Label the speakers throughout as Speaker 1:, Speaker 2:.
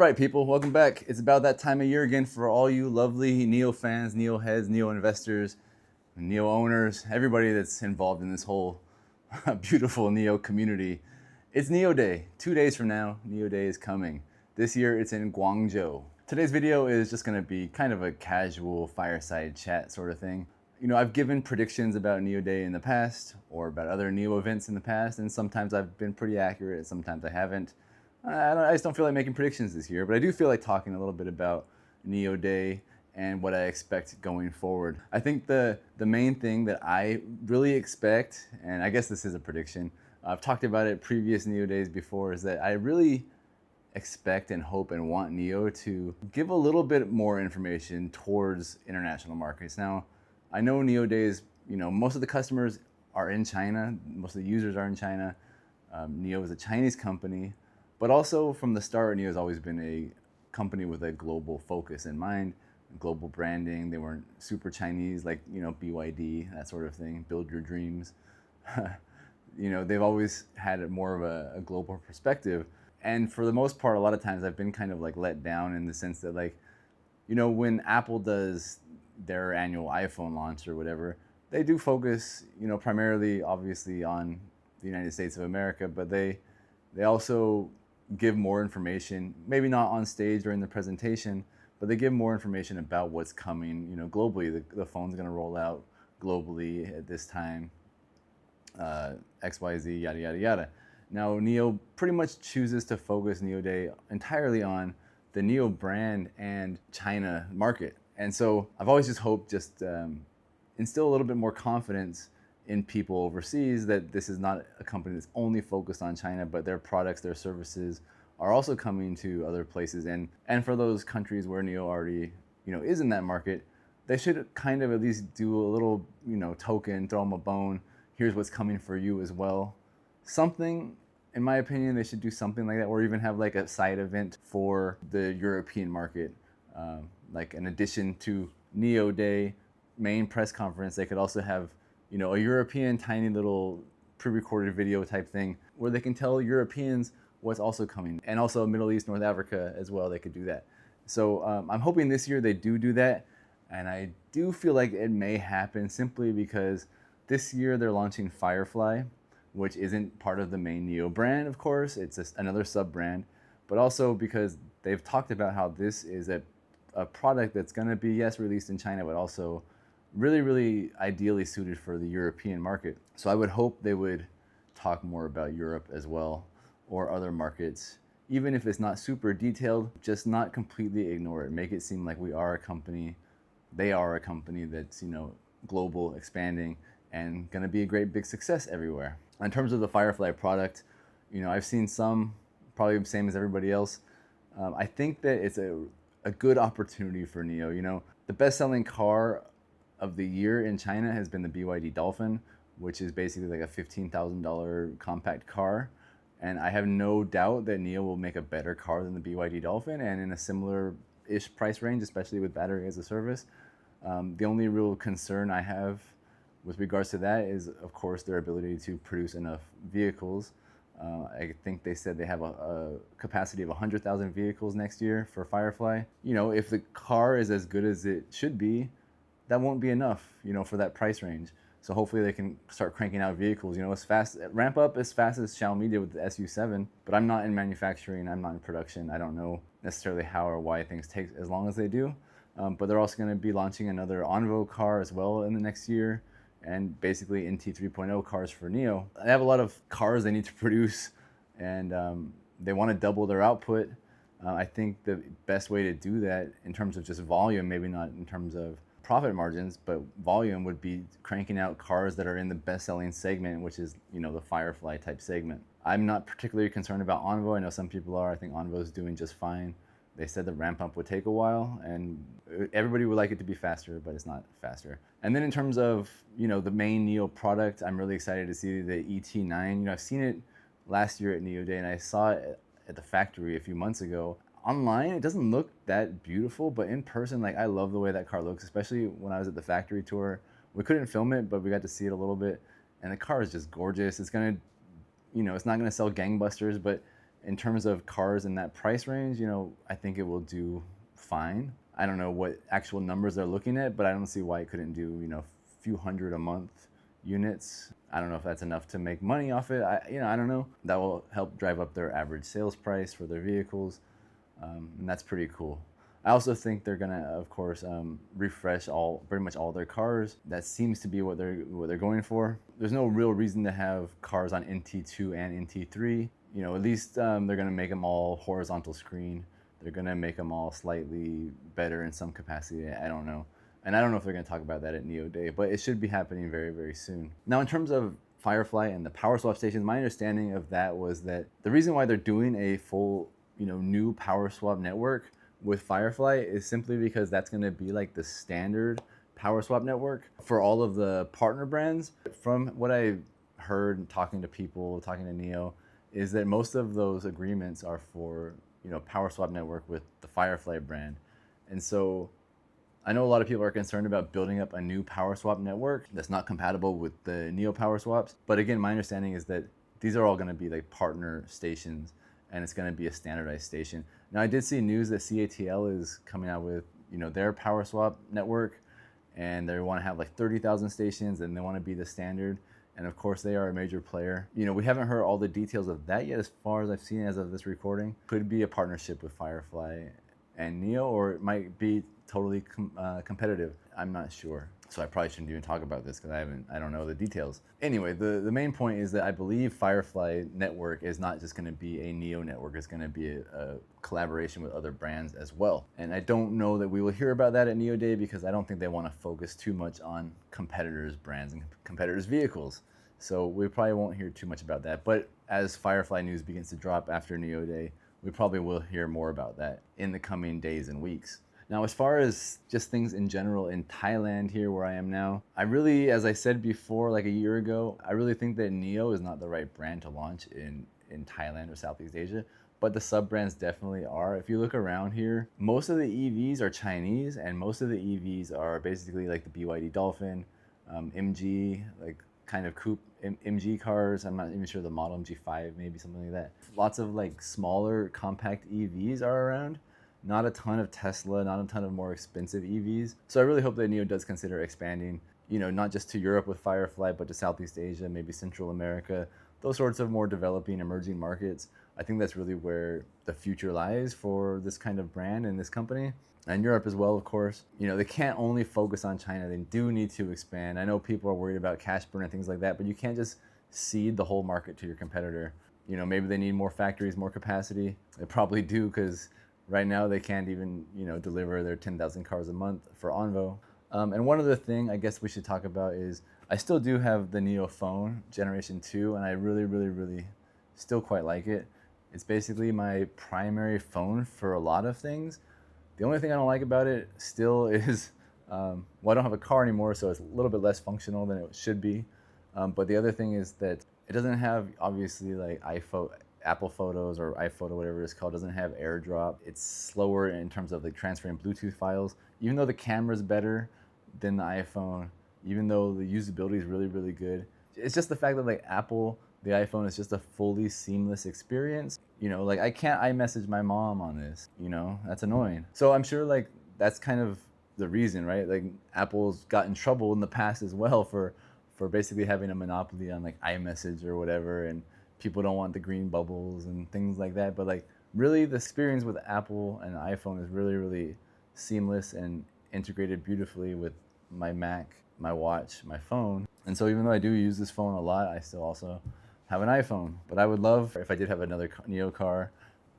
Speaker 1: Right, people, welcome back. It's about that time of year again for all you lovely NIO fans, NIO heads, NIO investors, NIO owners, everybody that's involved in this whole beautiful NIO community. It's NIO Day. 2 days from now, NIO Day is coming. This year, it's in Guangzhou. Today's video is just gonna be kind of a casual fireside chat sort of thing. You know, I've given predictions about NIO Day in the past, or about other NIO events in the past, and sometimes I've been pretty accurate, and sometimes I haven't. I just don't feel like making predictions this year, but I do feel like talking a little bit about NIO Day and what I expect going forward. I think the main thing that I really expect, and I guess this is a prediction, I've talked about it previous NIO Days before, is that I really expect and hope and want NIO to give a little bit more information towards international markets. Now, I know NIO Days, most of the customers are in China, most of the users are in China. NIO is a Chinese company. But also from the start, NIO has always been a company with a global focus in mind, global branding. They weren't super Chinese like, BYD, that sort of thing, build your dreams. They've always had more of a global perspective. And for the most part, a lot of times I've been kind of like let down in the sense that when Apple does their annual iPhone launch or whatever, they do focus, primarily obviously on the United States of America, but they also give more information, maybe not on stage during the presentation, but they give more information about what's coming, globally. The phone's gonna roll out globally at this time, XYZ, yada, yada, yada. Now, NIO pretty much chooses to focus NIO Day entirely on the NIO brand and China market. And so I've always just hoped instill a little bit more confidence in people overseas that this is not a company that's only focused on China, but their products, their services are also coming to other places. And for those countries where NIO already, is in that market, they should kind of at least do a little, token, throw them a bone. Here's what's coming for you as well. Something, in my opinion, they should do something like that, or even have like a side event for the European market. Like in addition to NIO Day main press conference, they could also have a European tiny little pre-recorded video type thing where they can tell Europeans what's also coming, and also Middle East, North Africa as well. They could do that. So I'm hoping this year they do that, and I do feel like it may happen simply because this year they're launching Firefly, which isn't part of the main NIO brand, of course. It's another sub-brand, but also because they've talked about how this is a product that's going to be, yes, released in China, but also really, really ideally suited for the European market. So I would hope they would talk more about Europe as well, or other markets. Even if it's not super detailed, just not completely ignore it. Make it seem like we are a company, they are a company that's, global, expanding, and gonna be a great big success everywhere. In terms of the Firefly product, I've seen some, probably the same as everybody else. I think that it's a good opportunity for NIO. The best-selling car of the year in China has been the BYD Dolphin, which is basically like a $15,000 compact car. And I have no doubt that NIO will make a better car than the BYD Dolphin, and in a similar-ish price range, especially with battery as a service. The only real concern I have with regards to that is, of course, their ability to produce enough vehicles. I think they said they have a capacity of 100,000 vehicles next year for Firefly. If the car is as good as it should be, that won't be enough, for that price range. So hopefully they can start cranking out vehicles, as fast, ramp up as fast as Xiaomi did with the SU7. But I'm not in manufacturing, I'm not in production. I don't know necessarily how or why things take as long as they do. But they're also going to be launching another Envo car as well in the next year, and basically NT 3.0 cars for NIO. They have a lot of cars they need to produce, and they want to double their output. I think the best way to do that in terms of just volume, maybe not in terms of profit margins, but volume, would be cranking out cars that are in the best-selling segment, which is, the Firefly type segment. I'm not particularly concerned about Envo. I know some people are. I think Envo is doing just fine. They said the ramp up would take a while, and everybody would like it to be faster, but it's not faster. And then in terms of, the main NIO product, I'm really excited to see the ET9. I've seen it last year at NIO Day, and I saw it at the factory a few months ago. Online, it doesn't look that beautiful, but in person, I love the way that car looks, especially when I was at the factory tour. We couldn't film it, but we got to see it a little bit, and the car is just gorgeous. It's gonna, it's not gonna sell gangbusters, but in terms of cars in that price range, I think it will do fine. I don't know what actual numbers they're looking at, but I don't see why it couldn't do, a few hundred a month units. I don't know if that's enough to make money off it. I don't know. That will help drive up their average sales price for their vehicles, and that's pretty cool. I also think they're gonna, of course, refresh pretty much all their cars. That seems to be what they're going for. There's no real reason to have cars on NT2 and NT3. At least they're gonna make them all horizontal screen. They're gonna make them all slightly better in some capacity. I don't know. And I don't know if they're going to talk about that at NIO Day, but it should be happening very, very soon. Now, in terms of Firefly and the power swap stations, my understanding of that was that the reason why they're doing a full, new power swap network with Firefly is simply because that's going to be like the standard power swap network for all of the partner brands. From what I heard talking to people, talking to NIO, is that most of those agreements are for, power swap network with the Firefly brand. And so I know a lot of people are concerned about building up a new power swap network that's not compatible with the NIO power swaps. But again, my understanding is that these are all going to be like partner stations, and it's going to be a standardized station. Now, I did see news that CATL is coming out with, their power swap network, and they want to have like 30,000 stations, and they want to be the standard. And of course, they are a major player. We haven't heard all the details of that yet, as far as I've seen as of this recording. Could be a partnership with Firefly and NIO, or it might be totally competitive. I'm not sure. So I probably shouldn't even talk about this because I don't know the details. Anyway, the main point is that I believe Firefly network is not just going to be a NIO network. It's going to be a collaboration with other brands as well. And I don't know that we will hear about that at NIO Day because I don't think they want to focus too much on competitors' brands and competitors' vehicles. So we probably won't hear too much about that. But as Firefly news begins to drop after NIO Day, we probably will hear more about that in the coming days and weeks. Now, as far as just things in general in Thailand here where I am now, I really, as I said before, like a year ago, I really think that NIO is not the right brand to launch in Thailand or Southeast Asia, but the sub-brands definitely are. If you look around here, most of the EVs are Chinese, and most of the EVs are basically like the BYD Dolphin, MG, like kind of coupe MG cars. I'm not even sure the model, MG5, maybe something like that. Lots of like smaller compact EVs are around. Not a ton of Tesla, not a ton of more expensive EVs. So I really hope that NIO does consider expanding, not just to Europe with Firefly, but to Southeast Asia, maybe Central America, those sorts of more developing, emerging markets. I think that's really where the future lies for this kind of brand and this company. And Europe as well, of course. They can't only focus on China. They do need to expand. I know people are worried about cash burn and things like that, but you can't just cede the whole market to your competitor. Maybe they need more factories, more capacity. They probably do, because right now they can't even, deliver their 10,000 cars a month for Onvo. And one other thing I guess we should talk about is I still do have the NIO phone Generation 2, and I really, really, really still quite like it. It's basically my primary phone for a lot of things. The only thing I don't like about it still is, I don't have a car anymore, so it's a little bit less functional than it should be. But the other thing is that it doesn't have, obviously, like Apple Photos or iPhoto, whatever it's called, doesn't have AirDrop. It's slower in terms of like transferring Bluetooth files. Even though the camera's better than the iPhone, even though the usability is really, really good, it's just the fact that like Apple, the iPhone is just a fully seamless experience. Like I can't iMessage my mom on this, that's annoying. So I'm sure like that's kind of the reason, right? Like Apple's got in trouble in the past as well for basically having a monopoly on like iMessage or whatever, and people don't want the green bubbles and things like that. But like really the experience with Apple and iPhone is really, really seamless and integrated beautifully with my Mac, my watch, my phone. And so even though I do use this phone a lot, I still also have an iPhone. But I would love if I did have another NIO car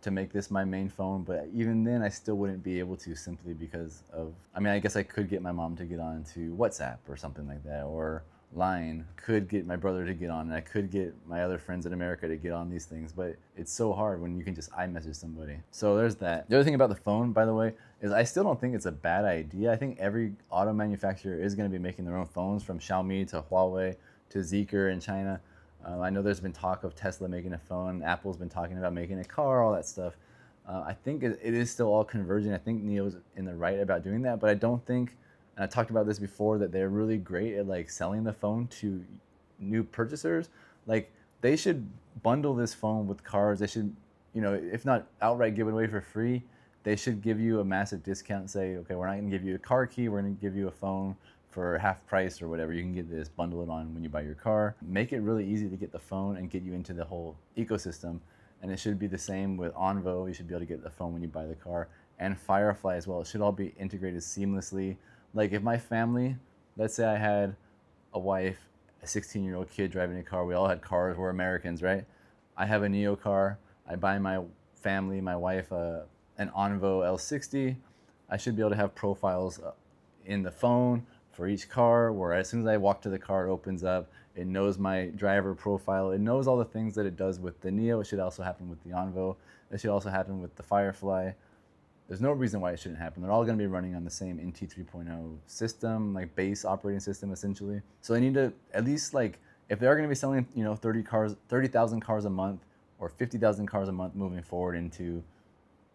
Speaker 1: to make this my main phone, but even then I still wouldn't be able to, simply because of, I guess I could get my mom to get on to WhatsApp or something like that, or Line, could get my brother to get on, and I could get my other friends in America to get on these things, but it's so hard when you can just iMessage somebody. So there's that. The other thing about the phone, by the way, is I still don't think it's a bad idea. I think every auto manufacturer is going to be making their own phones, from Xiaomi to Huawei to Zeekr in China. I know there's been talk of Tesla making a phone, Apple's been talking about making a car, all that stuff. I think it is still all converging. I think NIO's in the right about doing that, but I don't think, and I talked about this before, that they're really great at like selling the phone to new purchasers. Like they should bundle this phone with cars. They should, if not outright give it away for free, they should give you a massive discount and say, okay, we're not going to give you a car key, we're going to give you a phone for half price or whatever. You can get this, bundle it on when you buy your car. Make it really easy to get the phone and get you into the whole ecosystem. And it should be the same with Onvo. You should be able to get the phone when you buy the car, and Firefly as well. It should all be integrated seamlessly. Like if my family, let's say I had a wife, a 16-year-old kid driving a car, we all had cars, we're Americans, right? I have a NIO car, I buy my family, my wife, an Onvo L60, I should be able to have profiles in the phone for each car, where as soon as I walk to the car, it opens up, it knows my driver profile, it knows all the things that it does with the NIO. It should also happen with the Onvo, it should also happen with the Firefly. There's no reason why it shouldn't happen. They're all going to be running on the same NT 3.0 system, like base operating system essentially. So they need to at least, like, if they are going to be selling 30,000 cars a month or 50,000 cars a month moving forward into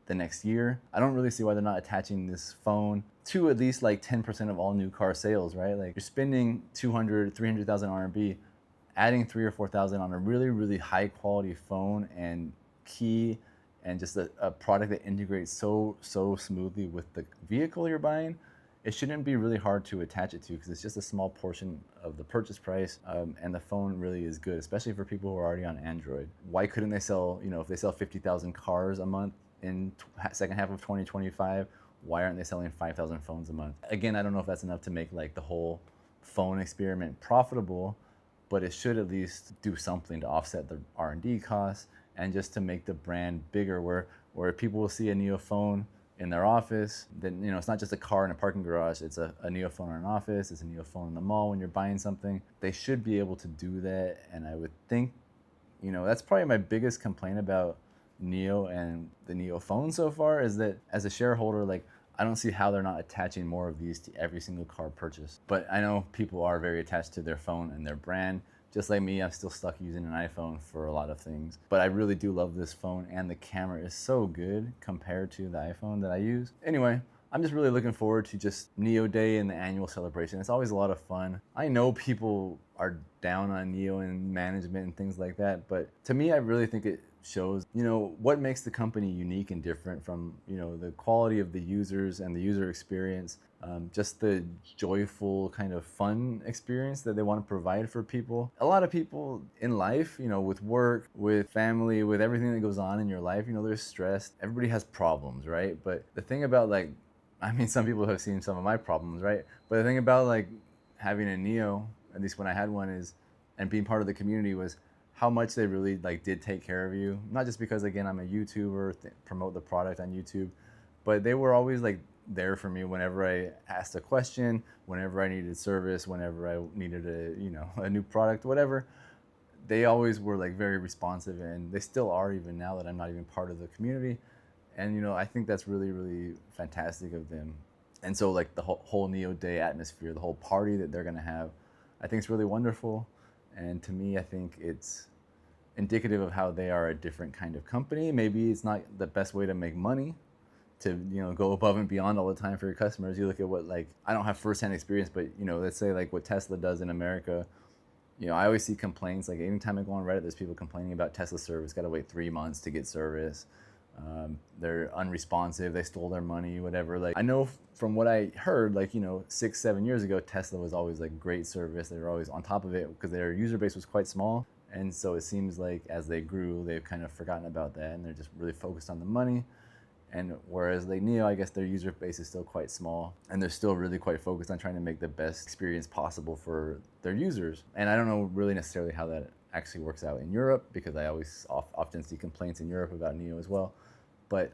Speaker 1: the next year, I don't really see why they're not attaching this phone to at least like 10% of all new car sales, right? Like you're spending 200, 300,000 RMB, adding 3 or 4,000 on a really, really high quality phone and key, and just a product that integrates so smoothly with the vehicle you're buying. It shouldn't be really hard to attach it to, because it's just a small portion of the purchase price, and the phone really is good, especially for people who are already on Android. Why couldn't they sell, if they sell 50,000 cars a month in second half of 2025, why aren't they selling 5,000 phones a month? Again, I don't know if that's enough to make like the whole phone experiment profitable, but it should at least do something to offset the R&D costs and just to make the brand bigger, where people will see a NIO phone in their office, then it's not just a car in a parking garage, it's a NIO phone in an office, it's a NIO phone in the mall when you're buying something. They should be able to do that, and I would think, that's probably my biggest complaint about NIO and the NIO phone so far, is that as a shareholder, like, I don't see how they're not attaching more of these to every single car purchase. But I know people are very attached to their phone and their brand. Just like me, I'm still stuck using an iPhone for a lot of things. But I really do love this phone, and the camera is so good compared to the iPhone that I use. Anyway, I'm just really looking forward to just NIO Day and the annual celebration. It's always a lot of fun. I know people are down on NIO and management and things like that, but to me, I really think it shows, what makes the company unique and different from, the quality of the users and the user experience, just the joyful kind of fun experience that they want to provide for people. A lot of people in life, with work, with family, with everything that goes on in your life, they're stressed. Everybody has problems, right? But the thing about some people have seen some of my problems, right? But the thing about having a NIO, at least when I had one, and being part of the community, was how much they really did take care of you. Not just because, again, I'm a YouTuber, promote the product on YouTube, but they were always there for me whenever I asked a question, whenever I needed service, whenever I needed a new product, whatever. They always were very responsive, and they still are even now that I'm not even part of the community. And I think that's really, really fantastic of them. And so the whole NIO Day atmosphere, the whole party that they're gonna have, I think it's really wonderful. And to me, I think it's indicative of how they are a different kind of company. Maybe it's not the best way to make money, to go above and beyond all the time for your customers. You look at what I don't have firsthand experience, but let's say what Tesla does in America. I always see complaints. Anytime I go on Reddit, there's people complaining about Tesla service. Got to wait 3 months to get service. They're unresponsive. They stole their money, whatever. I know from what I heard, 6-7 years ago, Tesla was always great service. They were always on top of it because their user base was quite small. And so it seems as they grew, they've kind of forgotten about that, and they're just really focused on the money. And whereas NIO, I guess their user base is still quite small, and they're still really quite focused on trying to make the best experience possible for their users. And I don't know really necessarily how that actually works out in Europe, because I always often see complaints in Europe about NIO as well. But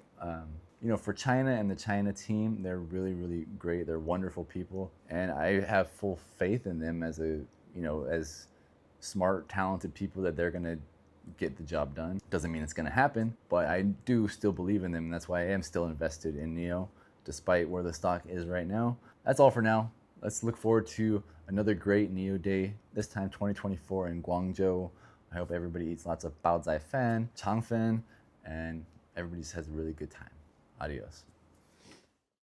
Speaker 1: for China and the China team, they're really, really great. They're wonderful people, and I have full faith in them as as smart, talented people, that they're gonna get the job done. Doesn't mean it's gonna happen, but I do still believe in them, and that's why I am still invested in NIO, despite where the stock is right now. That's all for now. Let's look forward to another great NIO Day, this time 2024 in Guangzhou. I hope everybody eats lots of bao zai fan, changfen, and everybody just has a really good time. Adios.